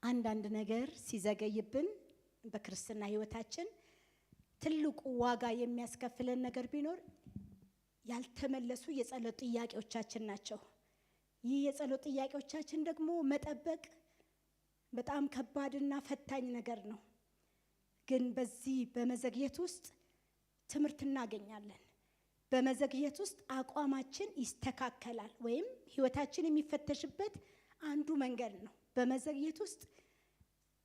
አንዳንድ ነገር ሲዘገይብን በክርስትና ህይወታችን ትልቁ ዋጋ የሚያስከፍለን ነገር ቢኖር ያልተመለሱ የጸሎት ጥያቄዎቻችን ናቸው። ይህ የጸሎት ጥያቄዎቻችን ደግሞ መጠበቅ በጣም ከባድና ፈታኝ ነገር ነው። ግን በዚህ በመዘግየት ውስጥ ትምህርት እናገኛለን። በመዘግየት ውስጥ አቋማችን ይስተካከላል ወይም ህይወታችን የሚፈተሽበት አንዱ መንገድ ነው። በመዘግየት ውስጥ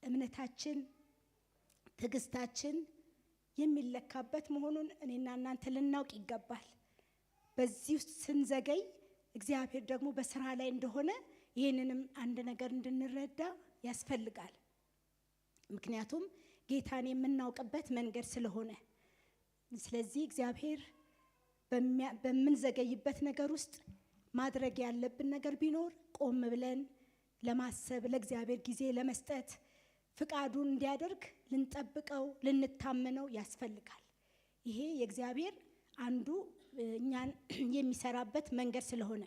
እምነታችን ትዕግስታችን የሚለካበት መሆኑን እኔና እናንተ ልናውቅ ይገባል። በዚህ ውስጥ ስንዘገይ እግዚአብሔር ደግሞ በስራ ላይ እንደሆነ ይሄንንም አንድ ነገር እንድንረዳ ያስፈልጋል። ምክንያቱም ጌታን የምናውቅበት መንገድ ስለሆነ። ስለዚህ እግዚአብሔር በምንዘገይበት ነገር ውስጥ ማድረግ ያለብን ነገር ቢኖር ቆም ብለን ለማሰብ ለእግዚአብሔር ጊዜ ለመስጠት ፍቃዱን እንዲያደርግ ልንጠብቀው ልንታመነው ያስፈልጋል። ይሄ የእግዚአብሔር አንዱ እኛን የሚሰራበት መንገድ ስለሆነ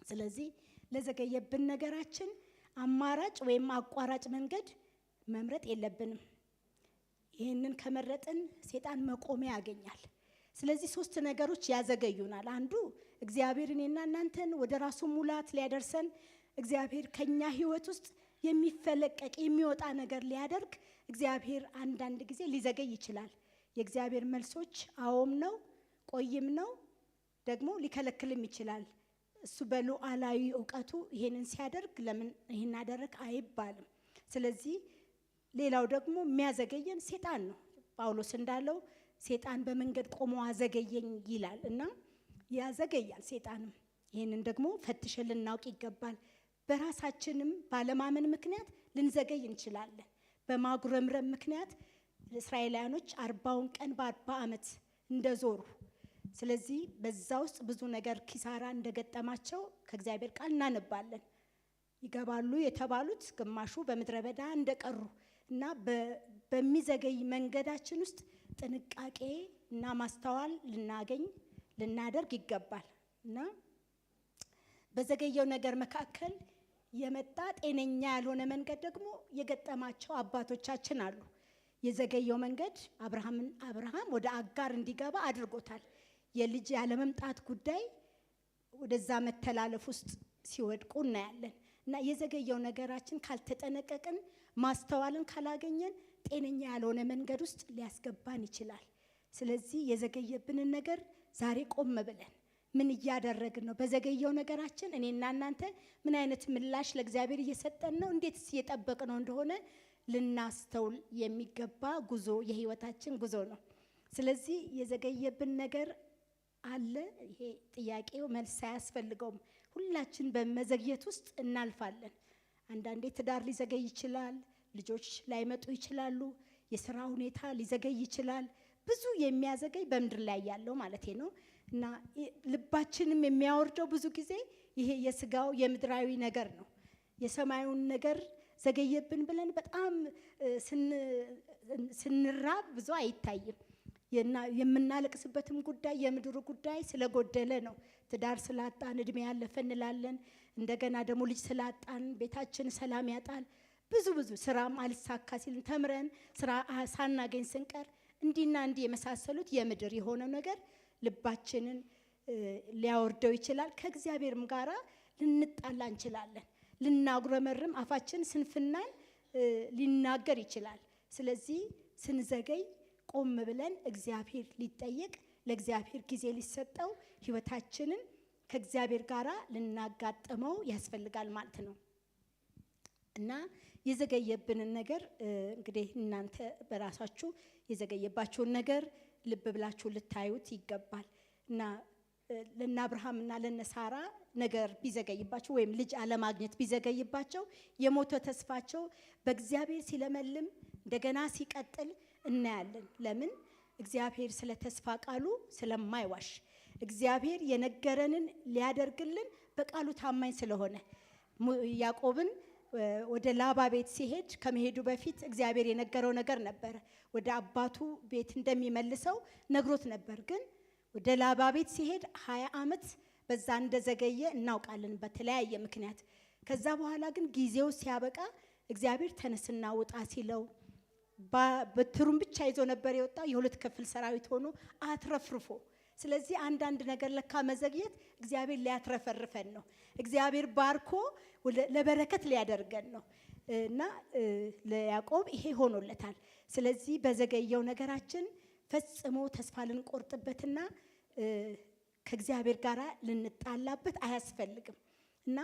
ስለዚህ ለዘገየብን ነገራችን አማራጭ ወይም አቋራጭ መንገድ መምረጥ የለብንም። ይሄንን ከመረጥን ሰይጣን መቆሚያ ያገኛል። ስለዚህ ሶስት ነገሮች ያዘገዩናል። አንዱ እግዚአብሔር እኔና እናንተን ወደ ራሱ ሙላት ሊያደርሰን እግዚአብሔር ከኛ ህይወት ውስጥ የሚፈለቀቅ የሚወጣ ነገር ሊያደርግ እግዚአብሔር አንዳንድ ጊዜ ሊዘገይ ይችላል። የእግዚአብሔር መልሶች አዎም ነው ቆይም ነው ደግሞ ሊከለክልም ይችላል። እሱ በሉዓላዊ ዕውቀቱ ይሄንን ሲያደርግ ለምን ይሄን አደረክ አይባልም። ስለዚህ ሌላው ደግሞ የሚያዘገየን ሰይጣን ነው። ጳውሎስ እንዳለው ሰይጣን በመንገድ ቆሞ አዘገየኝ ይላል እና ያዘገያል ሰይጣንም። ይሄንን ደግሞ ፈትሸን ልናውቅ ይገባል። በራሳችንም ባለማመን ምክንያት ልንዘገይ እንችላለን። በማጉረምረም ምክንያት እስራኤላውያኖች 40 ቀን በ40 ዓመት እንደዞሩ ስለዚህ በዛ ውስጥ ብዙ ነገር ኪሳራ እንደገጠማቸው ከእግዚአብሔር ቃል እናነባለን። ይገባሉ የተባሉት ግማሹ በምድረ በዳ እንደቀሩ እና በሚዘገይ መንገዳችን ውስጥ ጥንቃቄ እና ማስተዋል ልናደርግ ይገባል። እና በዘገየው ነገር መካከል የመጣ ጤነኛ ያልሆነ መንገድ ደግሞ የገጠማቸው አባቶቻችን አሉ። የዘገየው መንገድ አብርሃም ወደ አጋር እንዲገባ አድርጎታል። የልጅ ያለመምጣት ጉዳይ ወደዛ መተላለፍ ውስጥ ሲወድቁ እናያለን። እና የዘገየው ነገራችን ካልተጠነቀቅን ማስተዋልን ካላገኘን ጤነኛ ያልሆነ መንገድ ውስጥ ሊያስገባን ይችላል። ስለዚህ የዘገየብንን ነገር ዛሬ ቆም ብለን ምን እያደረግን ነው? በዘገየው ነገራችን እኔና እናንተ ምን አይነት ምላሽ ለእግዚአብሔር እየሰጠን ነው? እንዴትስ እየጠበቅነው እንደሆነ ልናስተውል የሚገባ ጉዞ የህይወታችን ጉዞ ነው። ስለዚህ የዘገየብን ነገር አለ። ይሄ ጥያቄው መልስ አያስፈልገውም። ሁላችን በመዘግየት ውስጥ እናልፋለን። አንዳንዴ ትዳር ሊዘገይ ይችላል፣ ልጆች ላይመጡ ይችላሉ፣ የሥራ ሁኔታ ሊዘገይ ይችላል። ብዙ የሚያዘገይ በምድር ላይ ያለው ማለት ነው። እና ልባችንም የሚያወርደው ብዙ ጊዜ ይሄ የስጋው የምድራዊ ነገር ነው። የሰማዩን ነገር ዘገየብን ብለን በጣም ስንራብ ብዙ አይታይም። የምናለቅስበትም ጉዳይ የምድሩ ጉዳይ ስለጎደለ ነው። ትዳር ስላጣን እድሜ ያለፈ እንላለን። እንደገና ደግሞ ልጅ ስላጣን ቤታችን ሰላም ያጣል። ብዙ ስራም አልሳካ ሲልን ተምረን ስራ ሳናገኝ ስንቀር እንዲና እንዲ የመሳሰሉት የምድር የሆነው ነገር ልባችንን ሊያወርደው ይችላል። ከእግዚአብሔርም ጋራ ልንጣላ እንችላለን። ልናጉረመርም አፋችን ስንፍናን ሊናገር ይችላል። ስለዚህ ስንዘገይ ቆም ብለን እግዚአብሔር ሊጠየቅ ለእግዚአብሔር ጊዜ ሊሰጠው ህይወታችንን ከእግዚአብሔር ጋራ ልናጋጥመው ያስፈልጋል ማለት ነው። እና የዘገየብንን ነገር እንግዲህ እናንተ በራሳችሁ የዘገየባችሁን ነገር ልብ ብላችሁ ልታዩት ይገባል። እና ለና አብርሃም እና ለነሳራ ነገር ቢዘገይባቸው ወይም ልጅ አለማግኘት ቢዘገይባቸው የሞተ ተስፋቸው በእግዚአብሔር ሲለመልም እንደገና ሲቀጥል እናያለን። ለምን? እግዚአብሔር ስለ ተስፋ ቃሉ ስለማይዋሽ እግዚአብሔር የነገረንን ሊያደርግልን በቃሉ ታማኝ ስለሆነ ያዕቆብን ወደ ላባ ቤት ሲሄድ ከመሄዱ በፊት እግዚአብሔር የነገረው ነገር ነበር። ወደ አባቱ ቤት እንደሚመልሰው ነግሮት ነበር። ግን ወደ ላባ ቤት ሲሄድ 20 ዓመት በዛ እንደዘገየ እናውቃለን በተለያየ ምክንያት። ከዛ በኋላ ግን ጊዜው ሲያበቃ እግዚአብሔር ተነስና ውጣ ሲለው በትሩን ብቻ ይዞ ነበር የወጣው። የሁለት ክፍል ሰራዊት ሆኖ አትረፍርፎ። ስለዚህ አንዳንድ ነገር ለካ መዘግየት እግዚአብሔር ሊያትረፈርፈን ነው። እግዚአብሔር ባርኮ ለበረከት ሊያደርገን ነው እና ለያዕቆብ ይሄ ሆኖለታል። ስለዚህ በዘገየው ነገራችን ፈጽሞ ተስፋ ልንቆርጥበትና ከእግዚአብሔር ጋር ልንጣላበት አያስፈልግም እና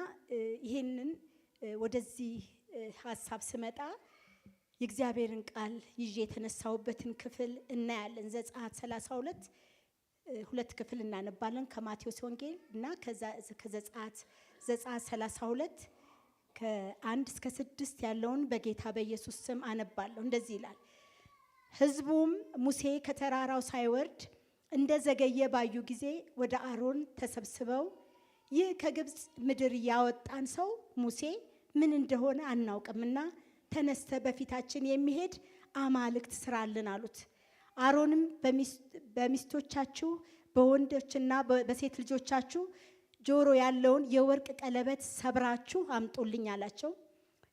ይሄንን ወደዚህ ሐሳብ ስመጣ የእግዚአብሔርን ቃል ይዤ የተነሳውበትን ክፍል እናያለን። ዘጸአት 32 ሁለት ክፍል እናነባለን ከማቴዎስ ወንጌል እና ከዘጸአት 32 ከ1 እስከ 6 ያለውን በጌታ በኢየሱስ ስም አነባለሁ። እንደዚህ ይላል። ሕዝቡም ሙሴ ከተራራው ሳይወርድ እንደዘገየ ባዩ ጊዜ ወደ አሮን ተሰብስበው ይህ ከግብፅ ምድር ያወጣን ሰው ሙሴ ምን እንደሆነ አናውቅምና ተነስተ በፊታችን የሚሄድ አማልክት ስራልን አሉት። አሮንም በሚስቶቻችሁ በወንዶችና በሴት ልጆቻችሁ ጆሮ ያለውን የወርቅ ቀለበት ሰብራችሁ አምጡልኝ አላቸው።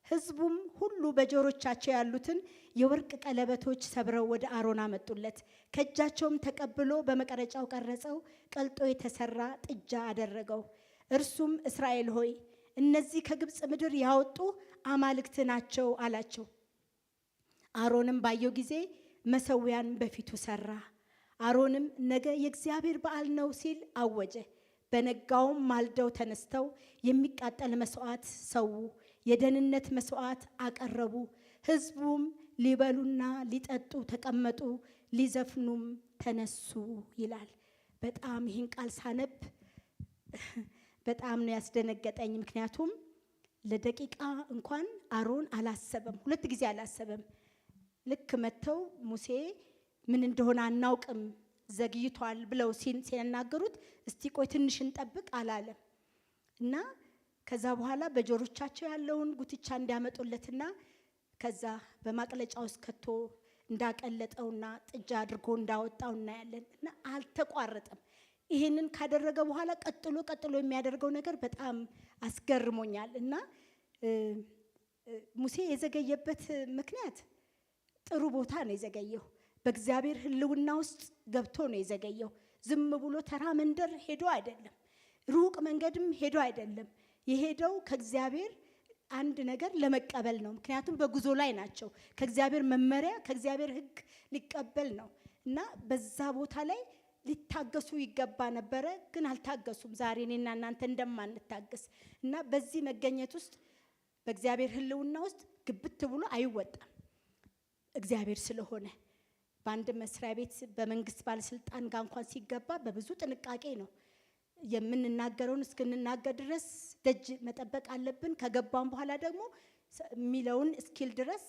ሕዝቡም ሁሉ በጆሮቻቸው ያሉትን የወርቅ ቀለበቶች ሰብረው ወደ አሮን አመጡለት። ከእጃቸውም ተቀብሎ በመቀረጫው ቀረጸው፣ ቀልጦ የተሰራ ጥጃ አደረገው። እርሱም እስራኤል ሆይ እነዚህ ከግብፅ ምድር ያወጡ አማልክት ናቸው አላቸው። አሮንም ባየው ጊዜ መሰዊያን በፊቱ ሰራ። አሮንም ነገ የእግዚአብሔር በዓል ነው ሲል አወጀ። በነጋውም ማልደው ተነስተው የሚቃጠል መስዋዕት ሰው፣ የደህንነት መስዋዕት አቀረቡ። ሕዝቡም ሊበሉና ሊጠጡ ተቀመጡ፣ ሊዘፍኑም ተነሱ ይላል። በጣም ይህን ቃል ሳነብ በጣም ነው ያስደነገጠኝ። ምክንያቱም ለደቂቃ እንኳን አሮን አላሰበም፣ ሁለት ጊዜ አላሰበም። ልክ መተው ሙሴ ምን እንደሆነ አናውቅም ዘግይቷል ብለው ሲናገሩት እስቲ ቆይ ትንሽ እንጠብቅ አላለም እና ከዛ በኋላ በጆሮቻቸው ያለውን ጉትቻ እንዲያመጡለትና ከዛ በማቅለጫ ውስጥ ከቶ እንዳቀለጠውና ጥጃ አድርጎ እንዳወጣው እናያለን እና አልተቋረጠም። ይሄንን ካደረገ በኋላ ቀጥሎ የሚያደርገው ነገር በጣም አስገርሞኛል እና ሙሴ የዘገየበት ምክንያት ጥሩ ቦታ ነው የዘገየው። በእግዚአብሔር ሕልውና ውስጥ ገብቶ ነው የዘገየው። ዝም ብሎ ተራ መንደር ሄዶ አይደለም፣ ሩቅ መንገድም ሄዶ አይደለም። የሄደው ከእግዚአብሔር አንድ ነገር ለመቀበል ነው። ምክንያቱም በጉዞ ላይ ናቸው። ከእግዚአብሔር መመሪያ ከእግዚአብሔር ሕግ ሊቀበል ነው እና በዛ ቦታ ላይ ሊታገሱ ይገባ ነበረ፣ ግን አልታገሱም። ዛሬ እኔና እናንተ እንደማንታገስ እና በዚህ መገኘት ውስጥ በእግዚአብሔር ሕልውና ውስጥ ግብት ብሎ አይወጣም። እግዚአብሔር ስለሆነ በአንድ መስሪያ ቤት በመንግስት ባለስልጣን ጋር እንኳን ሲገባ በብዙ ጥንቃቄ ነው የምንናገረውን እስክንናገር ድረስ ደጅ መጠበቅ አለብን። ከገባን በኋላ ደግሞ የሚለውን እስኪል ድረስ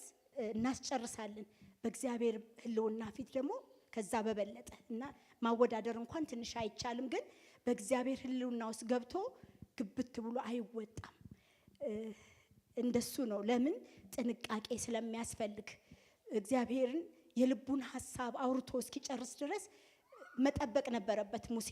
እናስጨርሳለን። በእግዚአብሔር ሕልውና ፊት ደግሞ ከዛ በበለጠ እና ማወዳደር እንኳን ትንሽ አይቻልም፣ ግን በእግዚአብሔር ሕልውና ውስጥ ገብቶ ግብት ብሎ አይወጣም። እንደሱ ነው። ለምን? ጥንቃቄ ስለሚያስፈልግ እግዚአብሔርን የልቡን ሐሳብ አውርቶ እስኪጨርስ ድረስ መጠበቅ ነበረበት ሙሴ።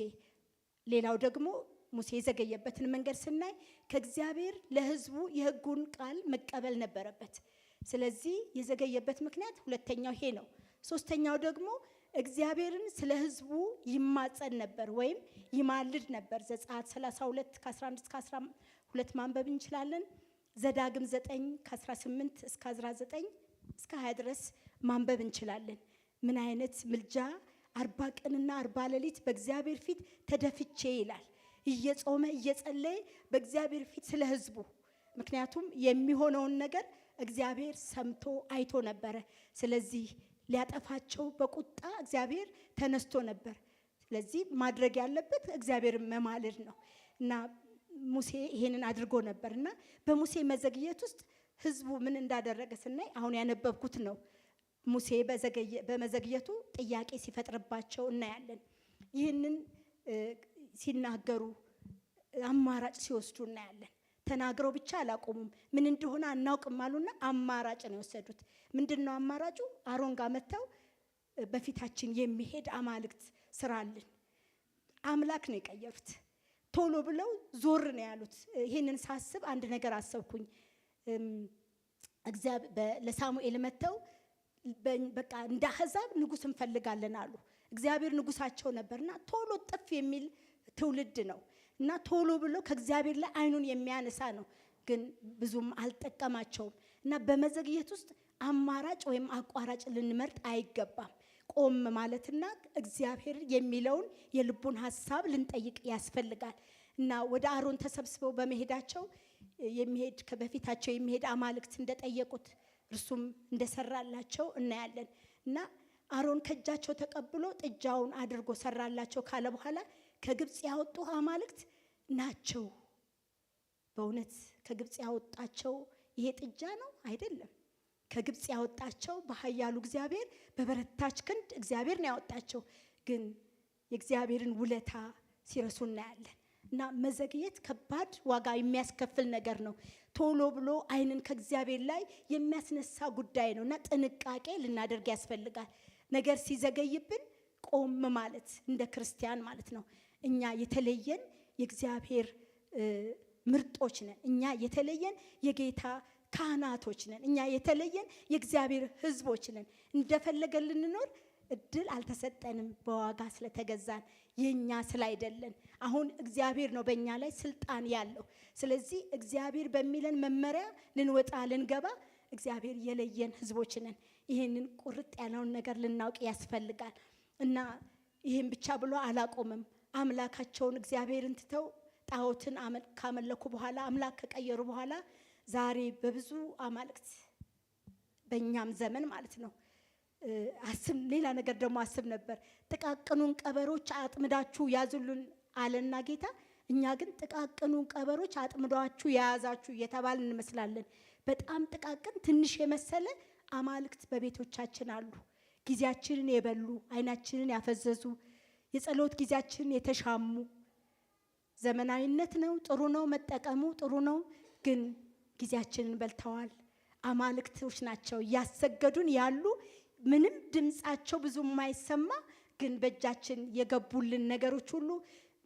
ሌላው ደግሞ ሙሴ የዘገየበትን መንገድ ስናይ ከእግዚአብሔር ለሕዝቡ የሕጉን ቃል መቀበል ነበረበት። ስለዚህ የዘገየበት ምክንያት ሁለተኛው ይሄ ነው። ሶስተኛው ደግሞ እግዚአብሔርን ስለ ሕዝቡ ይማጸን ነበር ወይም ይማልድ ነበር። ዘጸአት 32 ከ11 እስከ 12 ማንበብ እንችላለን። ዘዳግም 9 ከ18 እስከ 19 እስከ 20 ድረስ ማንበብ እንችላለን። ምን አይነት ምልጃ! 40 ቀንና 40 ሌሊት በእግዚአብሔር ፊት ተደፍቼ ይላል። እየጾመ እየጸለየ በእግዚአብሔር ፊት ስለ ሕዝቡ። ምክንያቱም የሚሆነውን ነገር እግዚአብሔር ሰምቶ አይቶ ነበረ። ስለዚህ ሊያጠፋቸው በቁጣ እግዚአብሔር ተነስቶ ነበር። ስለዚህ ማድረግ ያለበት እግዚአብሔርን መማለድ ነው እና ሙሴ ይሄንን አድርጎ ነበርና በሙሴ መዘግየት ውስጥ ሕዝቡ ምን እንዳደረገ ስናይ አሁን ያነበብኩት ነው። ሙሴ በመዘግየቱ ጥያቄ ሲፈጥርባቸው እናያለን። ይህንን ሲናገሩ አማራጭ ሲወስዱ እናያለን። ተናግረው ብቻ አላቆሙም። ምን እንደሆነ አናውቅም አሉና አማራጭ ነው የወሰዱት። ምንድነው አማራጩ? አሮን ጋር መተው በፊታችን የሚሄድ አማልክት ስራልን። አምላክ ነው የቀየሩት። ቶሎ ብለው ዞር ነው ያሉት። ይሄንን ሳስብ አንድ ነገር አሰብኩኝ። ለሳሙኤል መተው በቃ እንደ አሕዛብ ንጉስ እንፈልጋለን አሉ። እግዚአብሔር ንጉሳቸው ነበርና ቶሎ ጥፍ የሚል ትውልድ ነው እና ቶሎ ብሎ ከእግዚአብሔር ላይ አይኑን የሚያነሳ ነው። ግን ብዙም አልጠቀማቸውም እና በመዘግየት ውስጥ አማራጭ ወይም አቋራጭ ልንመርጥ አይገባም። ቆም ማለትና እግዚአብሔር የሚለውን የልቡን ሐሳብ ልንጠይቅ ያስፈልጋል። እና ወደ አሮን ተሰብስበው በመሄዳቸው በፊታቸው የሚሄድ አማልክት እንደጠየቁት እርሱም እንደሰራላቸው እናያለን። እና አሮን ከእጃቸው ተቀብሎ ጥጃውን አድርጎ ሰራላቸው ካለ በኋላ ከግብጽ ያወጡ አማልክት ናቸው። በእውነት ከግብጽ ያወጣቸው ይሄ ጥጃ ነው አይደለም። ከግብጽ ያወጣቸው በኃያሉ እግዚአብሔር በበረታች ክንድ እግዚአብሔር ነው ያወጣቸው። ግን የእግዚአብሔርን ውለታ ሲረሱ እናያለን። እና መዘግየት ከባድ ዋጋ የሚያስከፍል ነገር ነው። ቶሎ ብሎ አይንን ከእግዚአብሔር ላይ የሚያስነሳ ጉዳይ ነው እና ጥንቃቄ ልናደርግ ያስፈልጋል። ነገር ሲዘገይብን ቆም ማለት እንደ ክርስቲያን ማለት ነው። እኛ የተለየን የእግዚአብሔር ምርጦች ነን። እኛ የተለየን የጌታ ካህናቶች ነን። እኛ የተለየን የእግዚአብሔር ሕዝቦች ነን። እንደፈለገን ልንኖር እድል አልተሰጠንም፣ በዋጋ ስለተገዛን የኛ ስላይደለን። አሁን እግዚአብሔር ነው በእኛ ላይ ስልጣን ያለው። ስለዚህ እግዚአብሔር በሚለን መመሪያ ልንወጣ ልንገባ እግዚአብሔር የለየን ሕዝቦች ነን። ይሄንን ቁርጥ ያለውን ነገር ልናውቅ ያስፈልጋል። እና ይሄን ብቻ ብሎ አላቆምም። አምላካቸውን እግዚአብሔርን ትተው ጣዖትን ካመለኩ በኋላ አምላክ ከቀየሩ በኋላ ዛሬ በብዙ አማልክት በእኛም ዘመን ማለት ነው ሌላ ነገር ደግሞ አስብ ነበር። ጥቃቅኑን ቀበሮች አጥምዳችሁ ያዙልን አለና ጌታ። እኛ ግን ጥቃቅኑን ቀበሮች አጥምዳችሁ የያዛችሁ እየተባልን እንመስላለን። በጣም ጥቃቅን ትንሽ የመሰለ አማልክት በቤቶቻችን አሉ። ጊዜያችንን የበሉ፣ አይናችንን ያፈዘዙ፣ የጸሎት ጊዜያችንን የተሻሙ። ዘመናዊነት ነው ጥሩ ነው፣ መጠቀሙ ጥሩ ነው። ግን ጊዜያችንን በልተዋል። አማልክቶች ናቸው እያሰገዱን ያሉ፣ ምንም ድምጻቸው ብዙ የማይሰማ ግን በእጃችን የገቡልን ነገሮች ሁሉ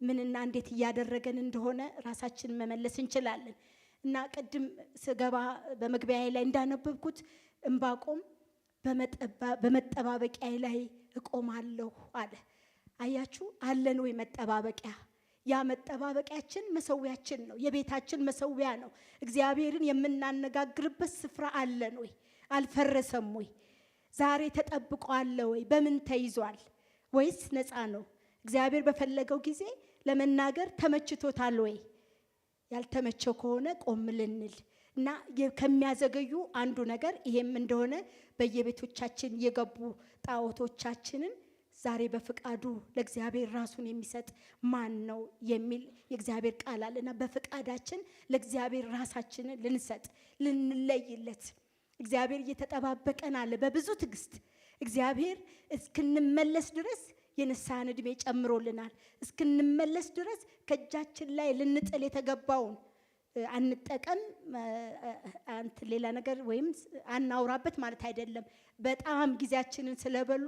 ምንና እንዴት እያደረገን እንደሆነ ራሳችንን መመለስ እንችላለን። እና ቅድም ስገባ በመግቢያ ላይ እንዳነበብኩት ዕንባቆም በመጠባበቂያ ላይ እቆማለሁ አለ። አያችሁ፣ አለን ወይ መጠባበቂያ? ያ መጠባበቂያችን መሰዊያችን ነው፣ የቤታችን መሰዊያ ነው። እግዚአብሔርን የምናነጋግርበት ስፍራ አለን ወይ? አልፈረሰም ወይ? ዛሬ ተጠብቋል ወይ? በምን ተይዟል? ወይስ ነፃ ነው? እግዚአብሔር በፈለገው ጊዜ ለመናገር ተመችቶታል ወይ? ያልተመቸው ከሆነ ቆም ልንል እና ከሚያዘገዩ አንዱ ነገር ይሄም እንደሆነ በየቤቶቻችን የገቡ ጣዖቶቻችንን ዛሬ በፍቃዱ ለእግዚአብሔር ራሱን የሚሰጥ ማን ነው የሚል የእግዚአብሔር ቃል አለና በፍቃዳችን ለእግዚአብሔር ራሳችንን ልንሰጥ ልንለይለት እግዚአብሔር እየተጠባበቀን አለ በብዙ ትዕግስት። እግዚአብሔር እስክንመለስ ድረስ የንስሐን ዕድሜ ጨምሮልናል። እስክንመለስ ድረስ ከእጃችን ላይ ልንጥል የተገባውን አንጠቀም፣ ሌላ ነገር ወይም አናውራበት ማለት አይደለም። በጣም ጊዜያችንን ስለበሉ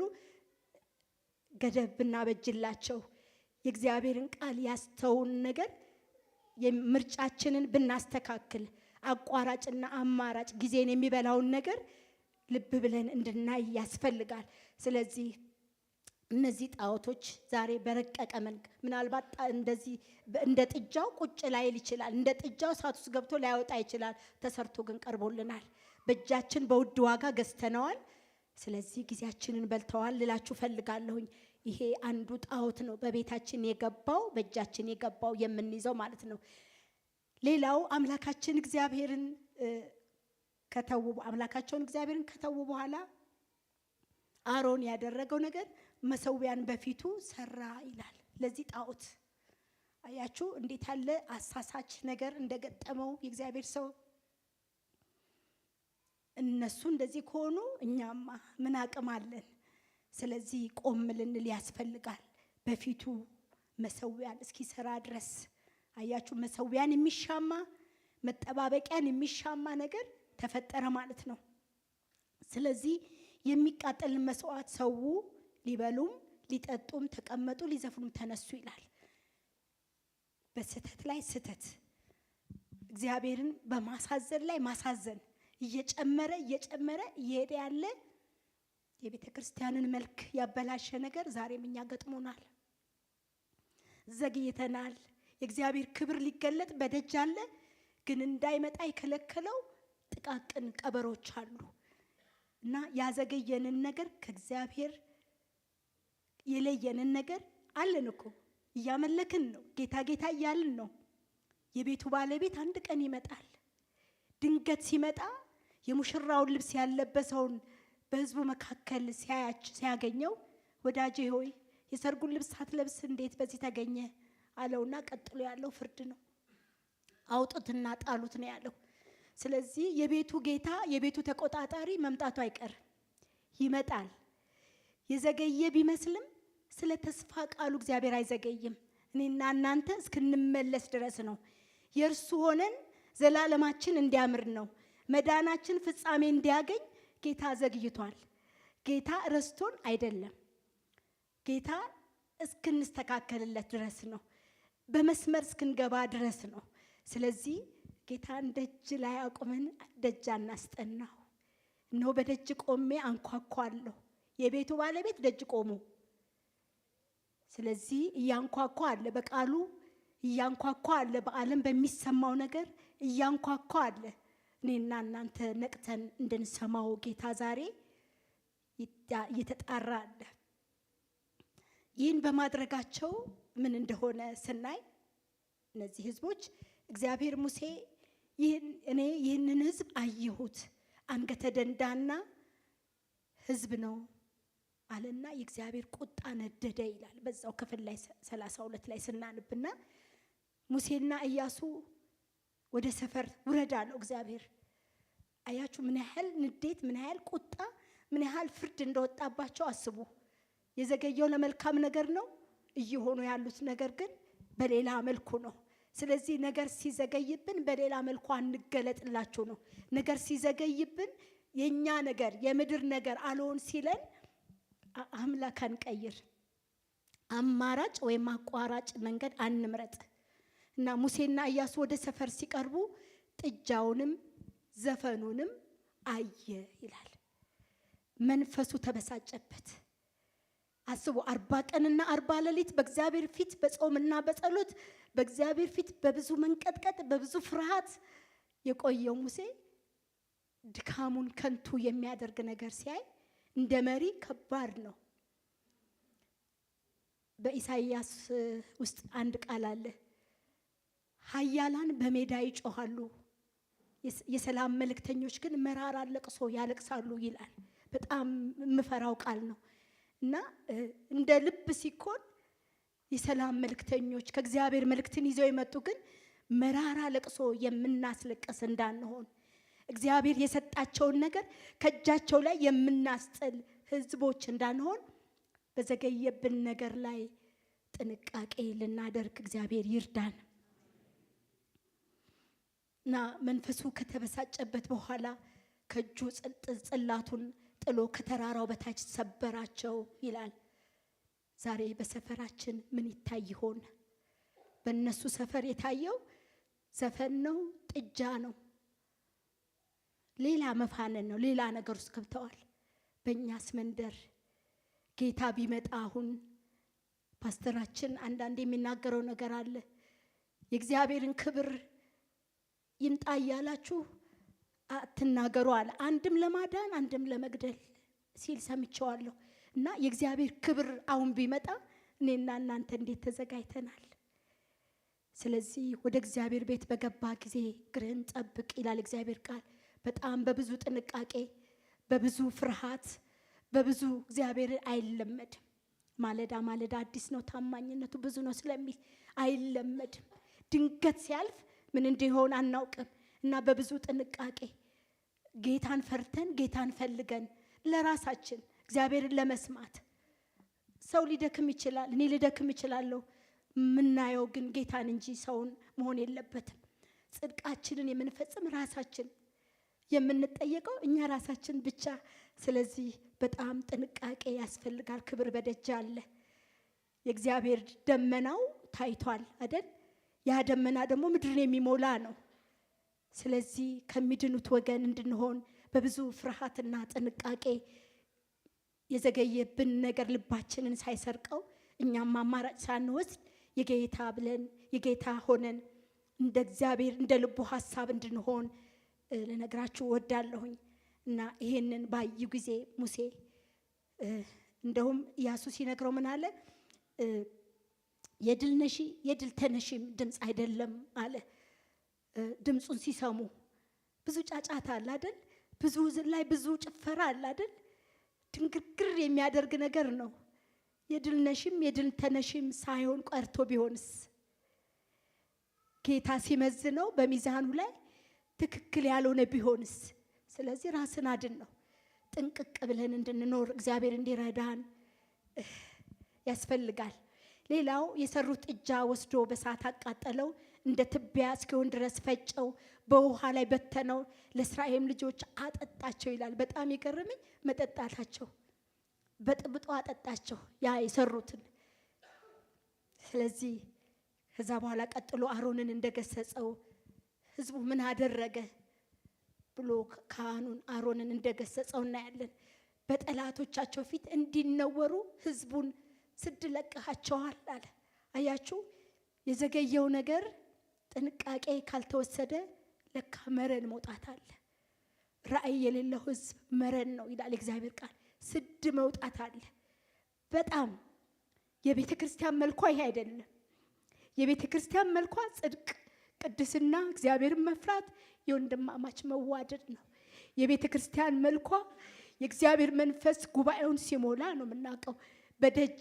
ገደብ ብናበጅላቸው፣ የእግዚአብሔርን ቃል ያስተውን ነገር ምርጫችንን ብናስተካክል፣ አቋራጭና አማራጭ ጊዜን የሚበላውን ነገር ልብ ብለን እንድናይ ያስፈልጋል። ስለዚህ እነዚህ ጣዖቶች ዛሬ በረቀቀ መልክ ምናልባት እንደዚህ እንደ ጥጃው ቁጭ ላይል ይችላል። እንደ ጥጃው እሳት ውስጥ ገብቶ ላይወጣ ይችላል። ተሰርቶ ግን ቀርቦልናል። በእጃችን በውድ ዋጋ ገዝተነዋል። ስለዚህ ጊዜያችንን በልተዋል ልላችሁ ፈልጋለሁኝ። ይሄ አንዱ ጣዖት ነው በቤታችን የገባው፣ በእጃችን የገባው የምንይዘው ማለት ነው። ሌላው አምላካቸውን እግዚአብሔርን ከተዉ በኋላ አሮን ያደረገው ነገር መሰዊያን በፊቱ ሰራ ይላል። ለዚህ ጣዖት አያችሁ እንዴት ያለ አሳሳች ነገር እንደገጠመው የእግዚአብሔር ሰው። እነሱ እንደዚህ ከሆኑ እኛማ ምን አቅም አለን? ስለዚህ ቆም ልንል ያስፈልጋል። በፊቱ መሰዊያን እስኪሰራ ድረስ አያችሁ፣ መሰዊያን የሚሻማ መጠባበቂያን የሚሻማ ነገር ተፈጠረ ማለት ነው። ስለዚህ የሚቃጠል መስዋዕት ሰው ሊበሉም ሊጠጡም ተቀመጡ፣ ሊዘፍኑም ተነሱ ይላል። በስተት ላይ ስተት፣ እግዚአብሔርን በማሳዘን ላይ ማሳዘን፣ እየጨመረ እየሄደ ያለ የቤተ ክርስቲያንን መልክ ያበላሸ ነገር ዛሬም እኛ ገጥሞናል። ዘግይተናል። የእግዚአብሔር ክብር ሊገለጥ በደጅ አለ፣ ግን እንዳይመጣ የከለከለው ጥቃቅን ቀበሮች አሉ እና ያዘገየንን ነገር ከእግዚአብሔር የለየንን ነገር አለን እኮ እያመለክን ነው። ጌታ ጌታ እያልን ነው። የቤቱ ባለቤት አንድ ቀን ይመጣል። ድንገት ሲመጣ የሙሽራውን ልብስ ያለበሰውን በሕዝቡ መካከል ሲያገኘው ወዳጄ ሆይ የሰርጉን ልብስ ሳትለብስ እንዴት በዚህ ተገኘ አለውና ቀጥሎ ያለው ፍርድ ነው። አውጡትና ጣሉት ነው ያለው። ስለዚህ የቤቱ ጌታ የቤቱ ተቆጣጣሪ መምጣቱ አይቀርም፣ ይመጣል። የዘገየ ቢመስልም ስለ ተስፋ ቃሉ እግዚአብሔር አይዘገይም። እኔና እናንተ እስክንመለስ ድረስ ነው። የእርሱ ሆነን ዘላለማችን እንዲያምር ነው። መዳናችን ፍጻሜ እንዲያገኝ ጌታ ዘግይቷል። ጌታ ረስቶን አይደለም። ጌታ እስክንስተካከልለት ድረስ ነው። በመስመር እስክንገባ ድረስ ነው። ስለዚህ ጌታን ደጅ ላይ አቁመን ደጅ አናስጠናው። እነሆ በደጅ ቆሜ አንኳኳለሁ። የቤቱ ባለቤት ደጅ ቆሞ ስለዚህ እያንኳኳ አለ። በቃሉ እያንኳኳ አለ። በዓለም በሚሰማው ነገር እያንኳኳ አለ። እኔና እናንተ ነቅተን እንድንሰማው ጌታ ዛሬ እየተጣራ አለ። ይህን በማድረጋቸው ምን እንደሆነ ስናይ እነዚህ ህዝቦች እግዚአብሔር ሙሴ ይህንን ህዝብ አየሁት፣ አንገተ ደንዳና ህዝብ ነው አለና የእግዚአብሔር ቁጣ ነደደ ይላል። በዛው ክፍል ላይ 32 ላይ ስናንብና ሙሴና ኢያሱ ወደ ሰፈር ውረድ አለው እግዚአብሔር። አያችሁ ምን ያህል ንዴት፣ ምን ያህል ቁጣ፣ ምን ያህል ፍርድ እንደወጣባቸው አስቡ። የዘገየው ለመልካም ነገር ነው፣ እየሆኑ ያሉት ነገር ግን በሌላ መልኩ ነው። ስለዚህ ነገር ሲዘገይብን በሌላ መልኩ አንገለጥላችሁ ነው። ነገር ሲዘገይብን የኛ ነገር የምድር ነገር አልሆን ሲለን አምላክ አንቀይር፣ አማራጭ ወይም አቋራጭ መንገድ አንምረጥ እና ሙሴና ኢያሱ ወደ ሰፈር ሲቀርቡ ጥጃውንም ዘፈኑንም አየ ይላል። መንፈሱ ተበሳጨበት። አስቡ 40 ቀንና 40 ሌሊት በእግዚአብሔር ፊት በጾምና በጸሎት በእግዚአብሔር ፊት በብዙ መንቀጥቀጥ በብዙ ፍርሃት የቆየው ሙሴ ድካሙን ከንቱ የሚያደርግ ነገር ሲያይ እንደ መሪ ከባድ ነው። በኢሳይያስ ውስጥ አንድ ቃል አለ፣ ኃያላን በሜዳ ይጮሃሉ፣ የሰላም መልእክተኞች ግን መራራ ለቅሶ ያለቅሳሉ ይላል። በጣም የምፈራው ቃል ነው እና እንደ ልብ ሲኮን የሰላም መልእክተኞች ከእግዚአብሔር መልእክትን ይዘው የመጡ ግን መራራ ለቅሶ የምናስለቅስ እንዳንሆን እግዚአብሔር የሰጣቸውን ነገር ከእጃቸው ላይ የምናስጥል ህዝቦች እንዳንሆን በዘገየብን ነገር ላይ ጥንቃቄ ልናደርግ እግዚአብሔር ይርዳን። እና መንፈሱ ከተበሳጨበት በኋላ ከእጁ ጽላቱን ጥሎ ከተራራው በታች ሰበራቸው ይላል። ዛሬ በሰፈራችን ምን ይታይ ይሆን? በእነሱ ሰፈር የታየው ዘፈን ነው፣ ጥጃ ነው፣ ሌላ መፋነን ነው፣ ሌላ ነገር ውስጥ ገብተዋል። በእኛስ መንደር ጌታ ቢመጣ አሁን ፓስተራችን አንዳንድ የሚናገረው ነገር አለ። የእግዚአብሔርን ክብር ይምጣ እያላችሁ አትናገሩ አለ። አንድም ለማዳን አንድም ለመግደል ሲል ሰምቼዋለሁ። እና የእግዚአብሔር ክብር አሁን ቢመጣ እኔና እናንተ እንዴት ተዘጋጅተናል? ስለዚህ ወደ እግዚአብሔር ቤት በገባ ጊዜ እግርህን ጠብቅ ይላል እግዚአብሔር ቃል። በጣም በብዙ ጥንቃቄ፣ በብዙ ፍርሃት፣ በብዙ እግዚአብሔር አይለመድም። ማለዳ ማለዳ አዲስ ነው ታማኝነቱ ብዙ ነው ስለሚል አይለመድም። ድንገት ሲያልፍ ምን እንደሆነ አናውቅም እና በብዙ ጥንቃቄ ጌታን ፈርተን ጌታን ፈልገን ለራሳችን እግዚአብሔርን ለመስማት ሰው ሊደክም ይችላል፣ እኔ ልደክም ይችላለሁ። ምናየው ግን ጌታን እንጂ ሰውን መሆን የለበትም። ጽድቃችንን የምንፈጽም ራሳችን፣ የምንጠየቀው እኛ ራሳችን ብቻ። ስለዚህ በጣም ጥንቃቄ ያስፈልጋል። ክብር በደጅ አለ። የእግዚአብሔር ደመናው ታይቷል አይደል? ያ ደመና ደግሞ ምድርን የሚሞላ ነው። ስለዚህ ከሚድኑት ወገን እንድንሆን በብዙ ፍርሃትና ጥንቃቄ የዘገየብን ነገር ልባችንን ሳይሰርቀው እኛም አማራጭ ሳንወስድ የጌታ ብለን የጌታ ሆነን እንደ እግዚአብሔር እንደ ልቡ ሐሳብ እንድንሆን ልነግራችሁ ወዳለሁኝ። እና ይሄንን ባዩ ጊዜ ሙሴ እንደውም ኢያሱ ሲነግረው ምን አለ? የድል ተነሺም ድምፅ አይደለም አለ። ድምፁን ሲሰሙ ብዙ ጫጫታ አለ አይደል? ብዙ ላይ ብዙ ጭፈራ አለ አይደል? ድንግርግር የሚያደርግ ነገር ነው። የድል ነሺም የድል ተነሺም ሳይሆን ቀርቶ ቢሆንስ? ጌታ ሲመዝነው በሚዛኑ ላይ ትክክል ያልሆነ ቢሆንስ? ስለዚህ ራስን አድን ነው። ጥንቅቅ ብለን እንድንኖር እግዚአብሔር እንዲረዳን ያስፈልጋል። ሌላው የሰሩት ጥጃ ወስዶ በሳት አቃጠለው፣ እንደ ትቢያ እስኪሆን ድረስ ፈጨው፣ በውሃ ላይ በተነው፣ ለእስራኤል ልጆች አጠጣቸው ይላል። በጣም የገረመኝ መጠጣታቸው፣ በጥብጦ አጠጣቸው ያ የሰሩትን። ስለዚህ ከዛ በኋላ ቀጥሎ አሮንን እንደገሰጸው ህዝቡ ምን አደረገ ብሎ ካህኑን አሮንን እንደገሰጸው እናያለን። በጠላቶቻቸው ፊት እንዲነወሩ ህዝቡን ስድ ለቀሃቸዋል አለ። አያችሁ፣ የዘገየው ነገር ጥንቃቄ ካልተወሰደ ለካ መረን መውጣት አለ። ራእይ የሌለው ህዝብ መረን ነው ይላል እግዚአብሔር ቃል። ስድ መውጣት አለ። በጣም የቤተ ክርስቲያን መልኳ ይሄ አይደለም። የቤተ ክርስቲያን መልኳ ጽድቅ፣ ቅድስና፣ እግዚአብሔርን መፍራት፣ የወንድማማች መዋደድ ነው። የቤተ ክርስቲያን መልኳ የእግዚአብሔር መንፈስ ጉባኤውን ሲሞላ ነው የምናውቀው። በደጅ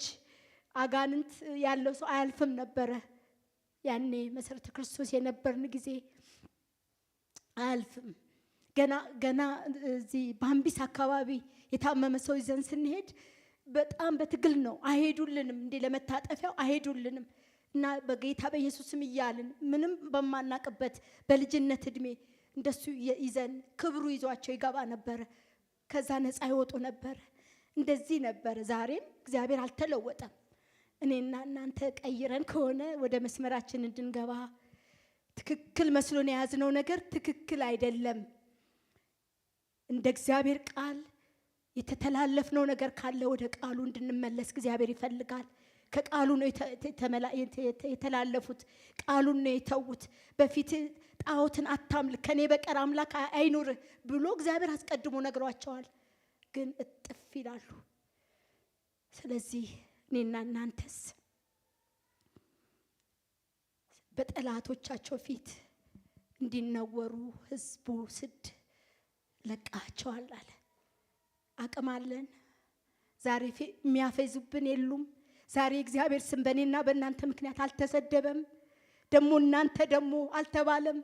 አጋንንት ያለው ሰው አያልፍም ነበረ። ያኔ መሰረተ ክርስቶስ የነበርን ጊዜ አያልፍም። ገና እዚህ ባምቢስ አካባቢ የታመመ ሰው ይዘን ስንሄድ በጣም በትግል ነው። አይሄዱልንም፣ እንዴ ለመታጠፊያው አይሄዱልንም። እና በጌታ በኢየሱስም እያልን ምንም በማናቅበት በልጅነት እድሜ እንደሱ ይዘን ክብሩ ይዟቸው ይገባ ነበር። ከዛ ነፃ ይወጡ ነበር። እንደዚህ ነበር። ዛሬም እግዚአብሔር አልተለወጠም። እኔና እናንተ ቀይረን ከሆነ ወደ መስመራችን እንድንገባ ትክክል መስሎን የያዝነው ነገር ትክክል አይደለም። እንደ እግዚአብሔር ቃል የተተላለፍነው ነገር ካለ ወደ ቃሉ እንድንመለስ እግዚአብሔር ይፈልጋል። ከቃሉ ነው የተላለፉት፣ ቃሉን ነው የተዉት። በፊት ጣዖትን አታምልክ ከኔ በቀር አምላክ አይኑርህ ብሎ እግዚአብሔር አስቀድሞ ነግሯቸዋል። ግን እጥፍ ይላሉ። ስለዚህ እኔና እናንተስ በጠላቶቻቸው ፊት እንዲነወሩ ህዝቡ ስድ ለቃቸዋል አለ። አቅም አለን። ዛሬ የሚያፈዙብን የሉም። ዛሬ እግዚአብሔር ስም በእኔና በእናንተ ምክንያት አልተሰደበም። ደሞ እናንተ ደሞ አልተባለም።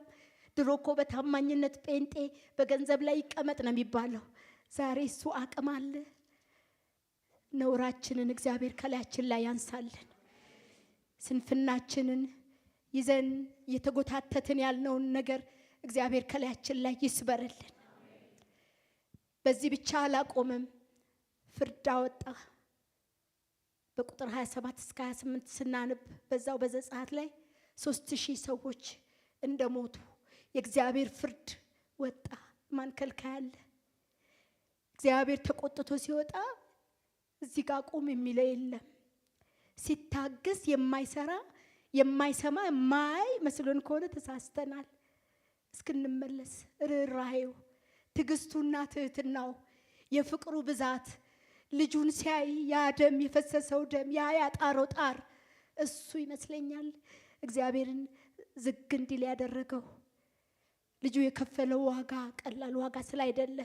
ድሮ እኮ በታማኝነት ጴንጤ በገንዘብ ላይ ይቀመጥ ነው የሚባለው። ዛሬ እሱ አቅም አለ። ነውራችንን እግዚአብሔር ከላያችን ላይ ያንሳልን። ስንፍናችንን ይዘን የተጎታተትን ያልነውን ነገር እግዚአብሔር ከላያችን ላይ ይስበርልን። በዚህ ብቻ አላቆመም። ፍርድ አወጣ። በቁጥር 27 እስከ 28 ስናነብ በዛው በዘጸአት ላይ 3000 ሰዎች እንደሞቱ የእግዚአብሔር ፍርድ ወጣ። ማን ከልካይ አለ? እግዚአብሔር ተቆጥቶ ሲወጣ እዚህ ጋር ቆም የሚለው የለም። ሲታገስ የማይሰራ የማይሰማ የማይ መስሎን ከሆነ ተሳስተናል። እስክንመለስ ርኅራኄው፣ ትዕግስቱና ትህትናው፣ የፍቅሩ ብዛት ልጁን ሲያይ ያ ደም የፈሰሰው ደም ያ ያጣረው ጣር እሱ ይመስለኛል እግዚአብሔርን ዝግ እንዲል ያደረገው። ልጁ የከፈለው ዋጋ ቀላል ዋጋ ስላይደለ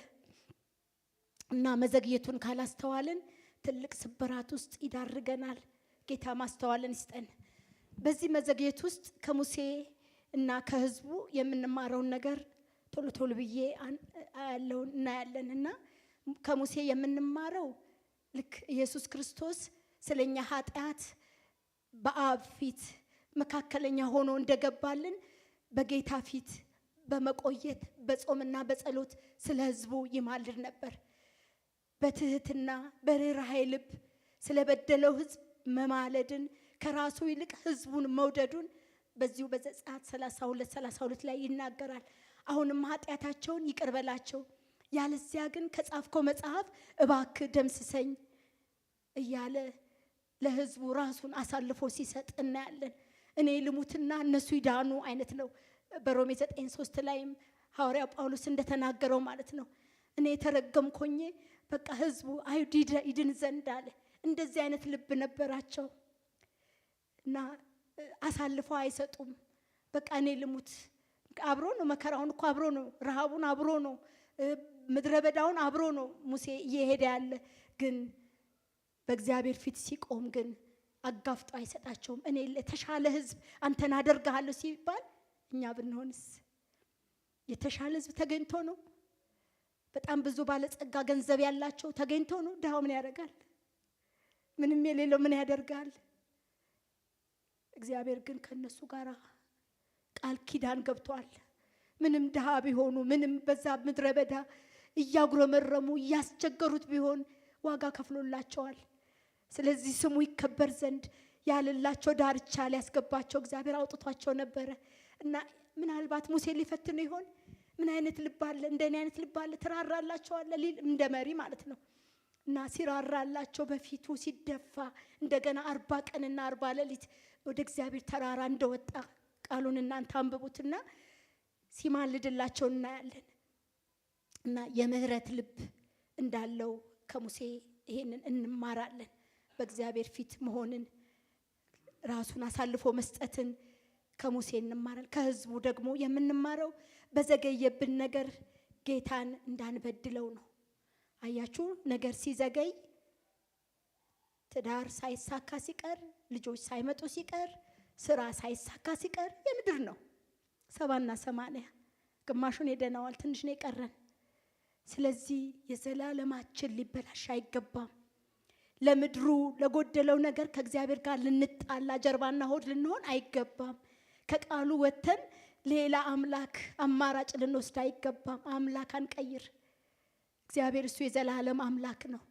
እና መዘግየቱን ካላስተዋልን ትልቅ ስብራት ውስጥ ይዳርገናል። ጌታ ማስተዋልን ይስጠን። በዚህ መዘግየት ውስጥ ከሙሴ እና ከህዝቡ የምንማረውን ነገር ቶሎ ቶሎ ብዬ ያለውን እናያለን። እና ከሙሴ የምንማረው ልክ ኢየሱስ ክርስቶስ ስለኛ ኃጢአት በአብ ፊት መካከለኛ ሆኖ እንደገባልን በጌታ ፊት በመቆየት በጾምና በጸሎት ስለ ህዝቡ ይማልድ ነበር። በትህትና በርኅራኄ ልብ ስለበደለው ህዝብ መማለድን ከራሱ ይልቅ ህዝቡን መውደዱን በዚሁ በዘጸአት 32 ላይ ይናገራል። አሁንም ኃጢአታቸውን ይቅር በላቸው፣ ያለዚያ ግን ከጻፍከው መጽሐፍ እባክህ ደምስሰኝ እያለ ለሕዝቡ ራሱን አሳልፎ ሲሰጥ እናያለን። እኔ ልሙትና እነሱ ይዳኑ አይነት ነው። በሮሜ 9:3 ላይም ሐዋርያ ጳውሎስ እንደተናገረው ማለት ነው። እኔ የተረገምኩኝ በቃ ሕዝቡ አይሁድ ይድን ዘንድ አለ። እንደዚህ አይነት ልብ ነበራቸው እና አሳልፎ አይሰጡም። በቃ እኔ ልሙት፣ አብሮ ነው መከራውን እኮ አብሮ ነው፣ ረሃቡን አብሮ ነው፣ ምድረ በዳውን አብሮ ነው ሙሴ እየሄደ ያለ። ግን በእግዚአብሔር ፊት ሲቆም ግን አጋፍጦ አይሰጣቸውም። እኔ የተሻለ ሕዝብ አንተን አደርግሃለሁ ሲባል እኛ ብንሆንስ? የተሻለ ሕዝብ ተገኝቶ ነው? በጣም ብዙ ባለጸጋ ገንዘብ ያላቸው ተገኝቶ ነው? ድሃው ምን ያደርጋል? ምንም የሌለው ምን ያደርጋል? እግዚአብሔር ግን ከነሱ ጋር ቃል ኪዳን ገብቷል። ምንም ድሃ ቢሆኑ፣ ምንም በዛ ምድረ በዳ እያጉረመረሙ እያስቸገሩት ቢሆን ዋጋ ከፍሎላቸዋል። ስለዚህ ስሙ ይከበር ዘንድ ያለላቸው ዳርቻ ሊያስገባቸው እግዚአብሔር አውጥቷቸው ነበረ እና ምናልባት ሙሴ ሊፈትኑ ይሆን? ምን አይነት ልብ አለ? እንደኔ አይነት ልብ አለ? ትራራላቸዋለ ሊል እንደ መሪ ማለት ነው። እና ሲራራላቸው በፊቱ ሲደፋ እንደገና 40 ቀንና 40 ሌሊት ወደ እግዚአብሔር ተራራ እንደወጣ ቃሉን እናንተ አንብቡትና ሲማልድላቸው እናያለን። እና የምህረት ልብ እንዳለው ከሙሴ ይሄንን እንማራለን። በእግዚአብሔር ፊት መሆንን፣ ራሱን አሳልፎ መስጠትን ከሙሴ እንማራለን። ከሕዝቡ ደግሞ የምንማረው በዘገየብን ነገር ጌታን እንዳንበድለው ነው። አያችሁ፣ ነገር ሲዘገይ፣ ትዳር ሳይሳካ ሲቀር፣ ልጆች ሳይመጡ ሲቀር፣ ስራ ሳይሳካ ሲቀር የምድር ነው 70 እና 80 ግማሹን ሄደናል፣ ትንሽ ነው የቀረን። ስለዚህ የዘላለማችን ሊበላሽ አይገባም። ለምድሩ ለጎደለው ነገር ከእግዚአብሔር ጋር ልንጣላ ጀርባና ሆድ ልንሆን አይገባም። ከቃሉ ወተን ሌላ አምላክ አማራጭ ልንወስድ አይገባም። አምላክ አንቀይር። እግዚአብሔር እሱ የዘላለም አምላክ ነው።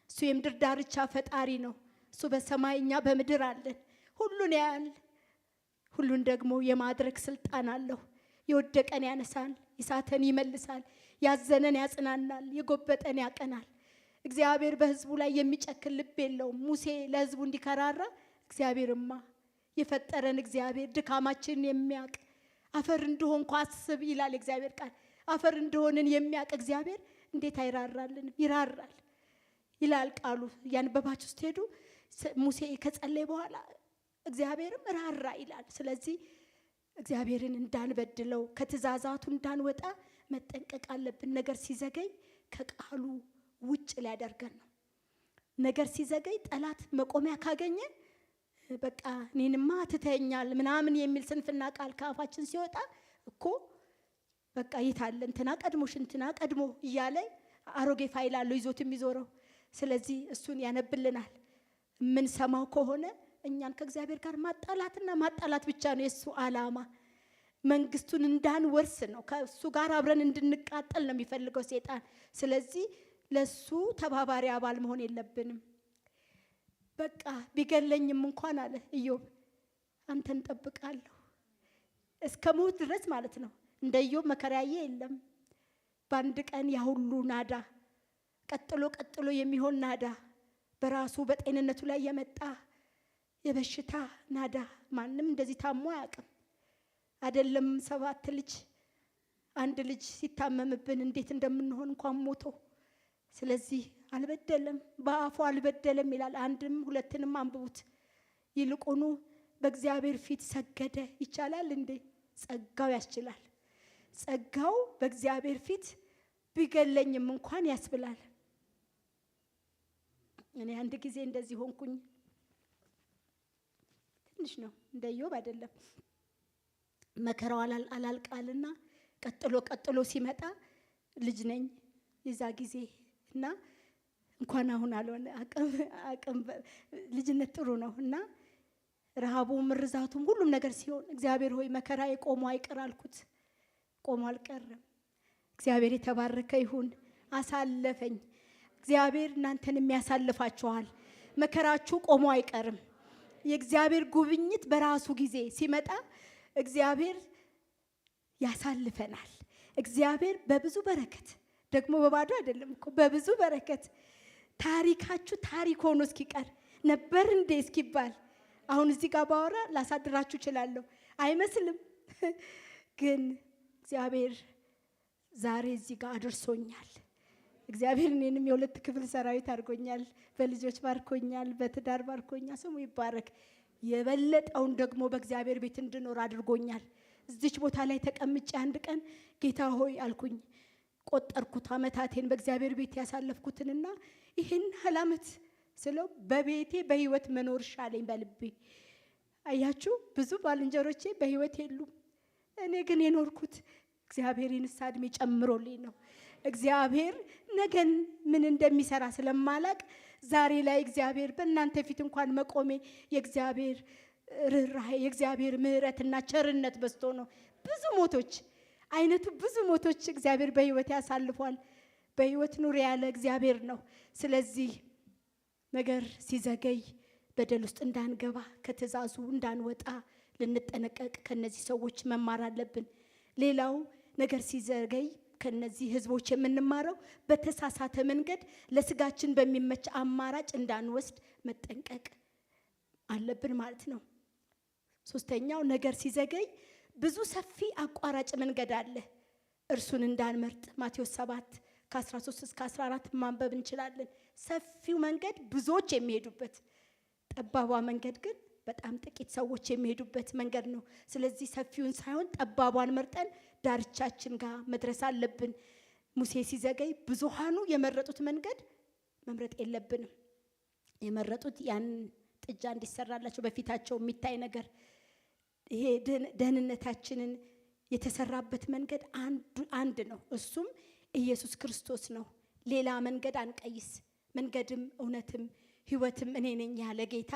እሱ የምድር ዳርቻ ፈጣሪ ነው። እሱ በሰማይ እኛ በምድር አለን። ሁሉን ያያል። ሁሉን ደግሞ የማድረግ ስልጣን አለው። የወደቀን ያነሳል፣ የሳተን ይመልሳል፣ ያዘነን ያጽናናል፣ የጎበጠን ያቀናል። እግዚአብሔር በሕዝቡ ላይ የሚጨክን ልብ የለውም። ሙሴ ለሕዝቡ እንዲከራራ እግዚአብሔርማ የፈጠረን እግዚአብሔር ድካማችንን የሚያውቅ አፈር እንደሆንኩ አስብ ይላል እግዚአብሔር ቃል። አፈር እንደሆንን የሚያውቅ እግዚአብሔር እንዴት አይራራልንም? ይራራል ይላል ቃሉ። ያንበባችሁ ስትሄዱ ሙሴ ከጸለየ በኋላ እግዚአብሔርም ራራ ይላል። ስለዚህ እግዚአብሔርን እንዳንበድለው ከትእዛዛቱ እንዳንወጣ መጠንቀቅ አለብን። ነገር ሲዘገይ ከቃሉ ውጭ ሊያደርገን ነው። ነገር ሲዘገይ ጠላት መቆሚያ ካገኘ በቃ እኔንማ ትተኛል ምናምን የሚል ስንፍና ቃል ከአፋችን ሲወጣ እኮ በቃ ይታለ እንትና ቀድሞሽ እንትና ቀድሞ እያለ አሮጌ ፋይል አለው ይዞት የሚዞረው። ስለዚህ እሱን ያነብልናል። ምን ሰማው ከሆነ እኛን ከእግዚአብሔር ጋር ማጣላትና ማጣላት ብቻ ነው የሱ ዓላማ። መንግስቱን እንዳንወርስ ነው። ከሱ ጋር አብረን እንድንቃጠል ነው የሚፈልገው ሰይጣን። ስለዚህ ለሱ ተባባሪ አባል መሆን የለብንም። በቃ ቢገለኝም እንኳን አለ ኢዮብ አንተን ጠብቃለሁ እስከ ሞት ድረስ ማለት ነው። እንደ ኢዮብ መከራዬ የለም። በአንድ ቀን ያ ሁሉ ናዳ ቀጥሎ የሚሆን ናዳ በራሱ በጤንነቱ ላይ የመጣ የበሽታ ናዳ ማንም እንደዚህ ታሞ አያውቅም። አይደለም 7 ልጅ አንድ ልጅ ሲታመምብን እንዴት እንደምንሆን እንኳን ሞቶ። ስለዚህ አልበደለም፣ በአፉ አልበደለም ይላል። 1ም 2ንም አንብቡት። ይልቁኑ በእግዚአብሔር ፊት ሰገደ። ይቻላል እንዴ? ጸጋው ያስችላል። ጸጋው በእግዚአብሔር ፊት ቢገለኝም እንኳን ያስብላል። እኔ አንድ ጊዜ እንደዚህ ሆንኩኝ። ትንሽ ነው፣ እንደ ኢዮብ አይደለም። መከራው አላልቃልና ቀጥሎ ሲመጣ ልጅ ነኝ የዛ ጊዜ እና እንኳን አሁን አልሆነ አቅም ልጅነት ጥሩ ነው እና ረሃቡ ምርዛቱም ሁሉም ነገር ሲሆን እግዚአብሔር ሆይ መከራ የቆሞ አይቀር አልኩት። ቆሞ አልቀረም። እግዚአብሔር የተባረከ ይሁን። አሳለፈኝ። እግዚአብሔር እናንተን የሚያሳልፋችኋል። መከራችሁ ቆሞ አይቀርም። የእግዚአብሔር ጉብኝት በራሱ ጊዜ ሲመጣ እግዚአብሔር ያሳልፈናል። እግዚአብሔር በብዙ በረከት ደግሞ በባዶ አይደለም እኮ በብዙ በረከት ታሪካችሁ ታሪክ ሆኖ እስኪቀር ነበር እንዴ እስኪባል አሁን እዚህ ጋር ባወራ ላሳድራችሁ እችላለሁ አይመስልም። ግን እግዚአብሔር ዛሬ እዚህ ጋር አድርሶኛል። እግዚአብሔር እኔንም የሁለት ክፍል ሰራዊት አድርጎኛል። በልጆች ባርኮኛል፣ በትዳር ባርኮኛል። ስሙ ይባረክ። የበለጠውን ደግሞ በእግዚአብሔር ቤት እንድኖር አድርጎኛል። እዚች ቦታ ላይ ተቀምጬ አንድ ቀን ጌታ ሆይ አልኩኝ። ቆጠርኩት አመታቴን በእግዚአብሔር ቤት ያሳለፍኩትንና ይህን ዓመት ስለው በቤቴ በህይወት መኖር ሻለኝ በልቤ። አያችሁ ብዙ ባልንጀሮቼ በህይወት የሉም። እኔ ግን የኖርኩት እግዚአብሔር የንስሐ ዕድሜ ጨምሮልኝ ነው። እግዚአብሔር ነገን ምን እንደሚሰራ ስለማላቅ ዛሬ ላይ እግዚአብሔር በእናንተ ፊት እንኳን መቆሜ የእግዚአብሔር ርኅራኄ የእግዚአብሔር ምሕረትና ቸርነት በዝቶ ነው። ብዙ ሞቶች አይነቱ ብዙ ሞቶች እግዚአብሔር በህይወት ያሳልፏል። በህይወት ኑር ያለ እግዚአብሔር ነው። ስለዚህ ነገር ሲዘገይ በደል ውስጥ እንዳንገባ ከትእዛዙ እንዳንወጣ ልንጠነቀቅ ከነዚህ ሰዎች መማር አለብን። ሌላው ነገር ሲዘገይ ከነዚህ ህዝቦች የምንማረው በተሳሳተ መንገድ ለስጋችን በሚመች አማራጭ እንዳንወስድ መጠንቀቅ አለብን ማለት ነው። ሶስተኛው ነገር ሲዘገይ ብዙ ሰፊ አቋራጭ መንገድ አለ። እርሱን እንዳንመርጥ ማቴዎስ 7 ከ13 እስከ 14 ማንበብ እንችላለን። ሰፊው መንገድ ብዙዎች የሚሄዱበት፣ ጠባቧ መንገድ ግን በጣም ጥቂት ሰዎች የሚሄዱበት መንገድ ነው። ስለዚህ ሰፊውን ሳይሆን ጠባቧን መርጠን ዳርቻችን ጋር መድረስ አለብን። ሙሴ ሲዘገይ ብዙሃኑ የመረጡት መንገድ መምረጥ የለብንም። የመረጡት ያን ጥጃ እንዲሰራላቸው በፊታቸው የሚታይ ነገር፣ ይሄ ደህንነታችንን የተሰራበት መንገድ አንድ ነው። እሱም ኢየሱስ ክርስቶስ ነው። ሌላ መንገድ አንቀይስ። መንገድም እውነትም ህይወትም እኔ ነኝ ያለ ጌታ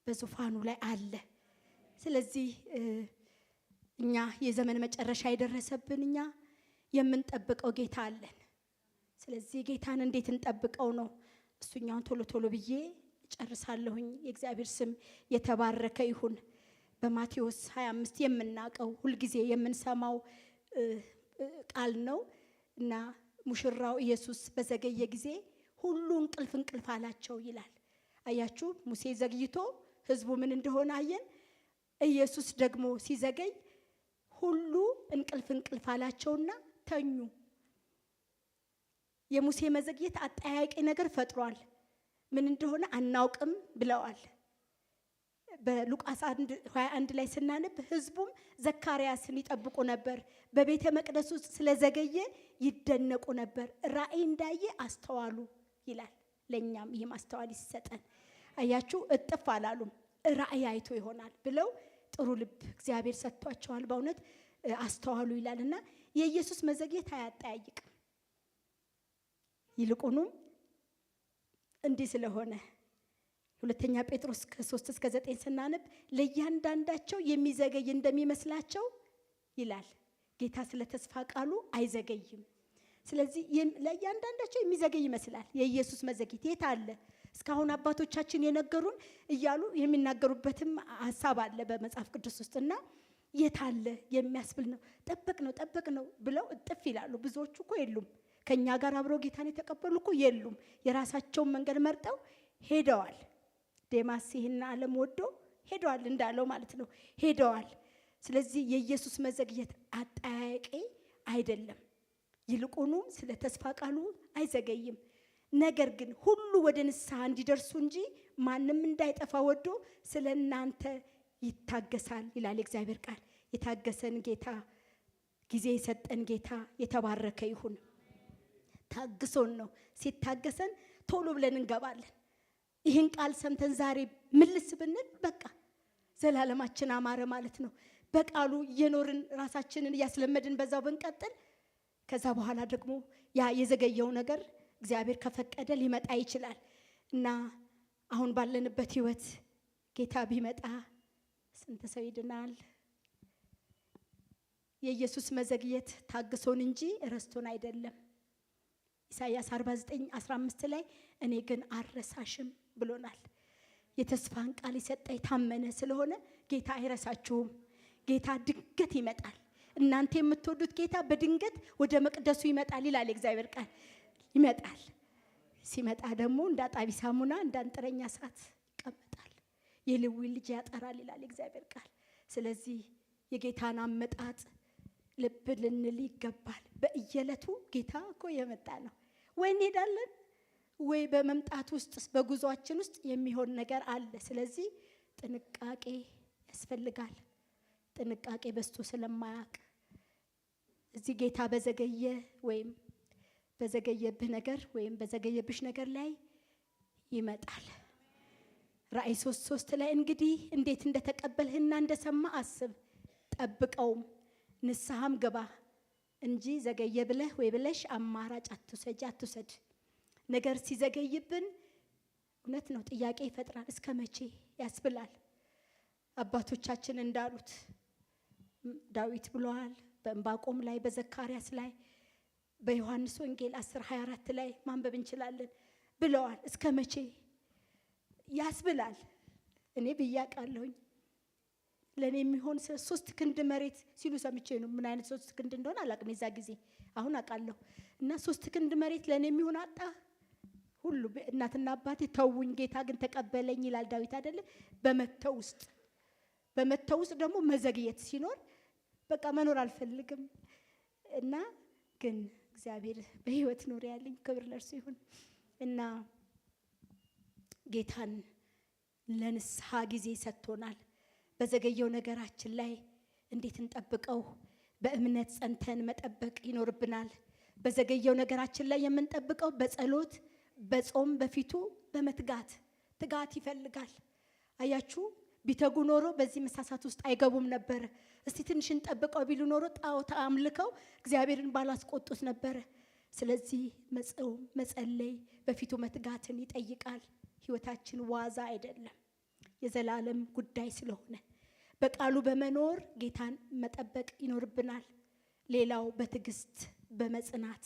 በዙፋኑ ላይ አለ። ስለዚህ እኛ የዘመን መጨረሻ የደረሰብን እኛ የምንጠብቀው ጌታ አለን። ስለዚህ ጌታን እንዴት እንጠብቀው ነው? እሱኛውን ቶሎ ቶሎ ብዬ ጨርሳለሁኝ። የእግዚአብሔር ስም የተባረከ ይሁን። በማቴዎስ 25 የምናውቀው ሁልጊዜ የምንሰማው ቃል ነው እና ሙሽራው ኢየሱስ በዘገየ ጊዜ ሁሉ እንቅልፍ አላቸው ይላል። አያችሁ ሙሴ ዘግይቶ ህዝቡ ምን እንደሆነ አየን። ኢየሱስ ደግሞ ሲዘገይ ሁሉ እንቅልፍ አላቸውና ተኙ። የሙሴ መዘግየት አጠያቂ ነገር ፈጥሯል። ምን እንደሆነ አናውቅም ብለዋል። በሉቃስ 1:21 ላይ ስናነብ ህዝቡም ዘካርያስን ይጠብቁ ነበር፣ በቤተ መቅደስ ውስጥ ስለዘገየ ይደነቁ ነበር፣ ራእይ እንዳየ አስተዋሉ ይላል። ለኛም ይሄ ማስተዋል ይሰጠን። አያችሁ እጥፍ አላሉም። ራእይ አይቶ ይሆናል ብለው ጥሩ ልብ እግዚአብሔር ሰጥቷቸዋል። በእውነት አስተዋሉ ይላልና የኢየሱስ መዘግየት አያጠያይቅም። ይልቁንም እንዲህ ስለሆነ ሁለተኛ ጴጥሮስ 3:3-9 ስናነብ ለእያንዳንዳቸው የሚዘገይ እንደሚመስላቸው ይላል። ጌታ ስለ ተስፋ ቃሉ አይዘገይም። ስለዚህ ለእያንዳንዳቸው የሚዘገይ ይመስላል። የኢየሱስ መዘግየት የት አለ? እስካሁን አባቶቻችን የነገሩን እያሉ የሚናገሩበትም ሐሳብ አለ በመጽሐፍ ቅዱስ ውስጥና የት አለ የሚያስብል ነው። ጠበቅ ነው ብለው እጥፍ ይላሉ። ብዙዎቹ እኮ የሉም። ከኛ ጋር አብረው ጌታን የተቀበሉ እኮ የሉም። የራሳቸውን መንገድ መርጠው ሄደዋል። ዴማስ ይህን ዓለም ወዶ ሄደዋል እንዳለው ማለት ነው። ሄደዋል። ስለዚህ የኢየሱስ መዘግየት አጠያያቂ አይደለም። ይልቁንም ስለ ተስፋ ቃሉ አይዘገይም። ነገር ግን ሁሉ ወደ ንስሐ እንዲደርሱ እንጂ ማንም እንዳይጠፋ ወዶ ስለ እናንተ ይታገሳል ይላል እግዚአብሔር ቃል። የታገሰን ጌታ፣ ጊዜ የሰጠን ጌታ የተባረከ ይሁን። ታግሶን ነው። ሲታገሰን ቶሎ ብለን እንገባለን። ይህን ቃል ሰምተን ዛሬ ምልስ ብንል በቃ ዘላለማችን አማረ ማለት ነው። በቃሉ እየኖርን ራሳችንን እያስለመድን በዛው ብንቀጥል ከዛ በኋላ ደግሞ ያ የዘገየው ነገር እግዚአብሔር ከፈቀደ ሊመጣ ይችላል እና አሁን ባለንበት ህይወት ጌታ ቢመጣ ስንት ሰው ይድናል? የኢየሱስ መዘግየት ታግሶን እንጂ ረስቶን አይደለም። ኢሳይያስ 49:15 ላይ እኔ ግን አልረሳሽም ብሎናል። የተስፋን ቃል የሰጠ የታመነ ስለሆነ ጌታ አይረሳችሁም። ጌታ ድንገት ይመጣል። እናንተ የምትወዱት ጌታ በድንገት ወደ መቅደሱ ይመጣል ይላል እግዚአብሔር ቃል። ይመጣል። ሲመጣ ደግሞ እንደ አጣቢ ሳሙና እንደ አንጥረኛ እሳት ይቀመጣል። የሌዊ ልጅ ያጠራል ይላል እግዚአብሔር ቃል። ስለዚህ የጌታን አመጣጥ ልብ ልንል ይገባል። በእየለቱ ጌታ እኮ የመጣ ነው። ወይ እንሄዳለን ወይ በመምጣት ውስጥ በጉዟችን ውስጥ የሚሆን ነገር አለ። ስለዚህ ጥንቃቄ ያስፈልጋል። ጥንቃቄ በስቶ ስለማያውቅ እዚህ ጌታ በዘገየ ወይም በዘገየብህ ነገር ወይም በዘገየብሽ ነገር ላይ ይመጣል። ራእይ 3:3 ላይ እንግዲህ እንዴት እንደተቀበልህና እንደሰማ አስብ፣ ጠብቀውም ንስሐም ግባ እንጂ ዘገየ ብለህ ወይ ብለሽ አማራጭ አትውሰድ። ነገር ሲዘገይብን እውነት ነው ጥያቄ ይፈጥራል። እስከ መቼ ያስብላል። አባቶቻችን እንዳሉት ዳዊት ብለዋል፣ በዕንባቆም ላይ፣ በዘካርያስ ላይ፣ በዮሐንስ ወንጌል 10:24 ላይ ማንበብ እንችላለን ብለዋል። እስከ መቼ ያስብላል። እኔ ብያቃለሁኝ ለኔ የሚሆን 3 ክንድ መሬት ሲሉ ሰምቼ ነው። ምን አይነት 3 ክንድ እንደሆነ አላቅም የዛ ጊዜ፣ አሁን አቃለሁ። እና 3 ክንድ መሬት ለኔ የሚሆን አጣ ሁሉ እናትና አባቴ ተውኝ፣ ጌታ ግን ተቀበለኝ ይላል ዳዊት አይደለ? በመተው ውስጥ ደግሞ መዘግየት ሲኖር በቃ መኖር አልፈልግም እና ግን እግዚአብሔር በህይወት ኖር ያለኝ ክብር ለእርሱ ይሁን። እና ጌታን ለንስሐ ጊዜ ሰጥቶናል። በዘገየው ነገራችን ላይ እንዴት እንጠብቀው? በእምነት ጸንተን መጠበቅ ይኖርብናል። በዘገየው ነገራችን ላይ የምንጠብቀው በጸሎት በጾም በፊቱ በመትጋት ትጋት ይፈልጋል። አያችሁ ቢተጉ ኖሮ በዚህ መሳሳት ውስጥ አይገቡም ነበር። እስቲ ትንሽ እንጠብቀው ቢሉ ኖሮ ጣዖት አምልከው እግዚአብሔርን ባላስቆጡት ነበር። ስለዚህ መጾም መጸለይ በፊቱ መትጋትን ይጠይቃል። ህይወታችን ዋዛ አይደለም፣ የዘላለም ጉዳይ ስለሆነ በቃሉ በመኖር ጌታን መጠበቅ ይኖርብናል። ሌላው በትዕግስት በመጽናት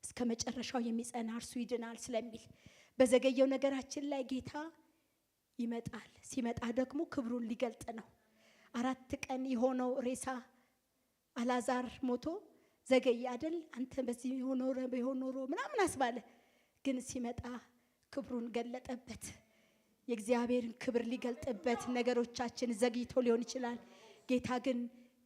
እስከ መጨረሻው የሚጸና እርሱ ይድናል ስለሚል በዘገየው ነገራችን ላይ ጌታ ይመጣል። ሲመጣ ደግሞ ክብሩን ሊገልጥ ነው። 4 ቀን የሆነው ሬሳ አላዛር ሞቶ ዘገየ አይደል? አንተ በዚህ ቢሆን ኖሮ ምናምን አስባለ። ግን ሲመጣ ክብሩን ገለጠበት። የእግዚአብሔርን ክብር ሊገልጥበት ነገሮቻችን ዘግይቶ ሊሆን ይችላል። ጌታ ግን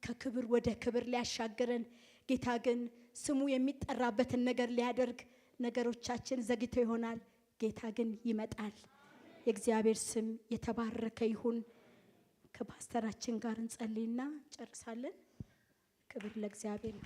ከክብር ወደ ክብር ሊያሻግረን፣ ጌታ ግን ስሙ የሚጠራበትን ነገር ሊያደርግ ነገሮቻችን ዘግይቶ ይሆናል። ጌታ ግን ይመጣል። የእግዚአብሔር ስም የተባረከ ይሁን። ከፓስተራችን ጋር እንጸልይና ጨርሳለን። ክብር ለእግዚአብሔር።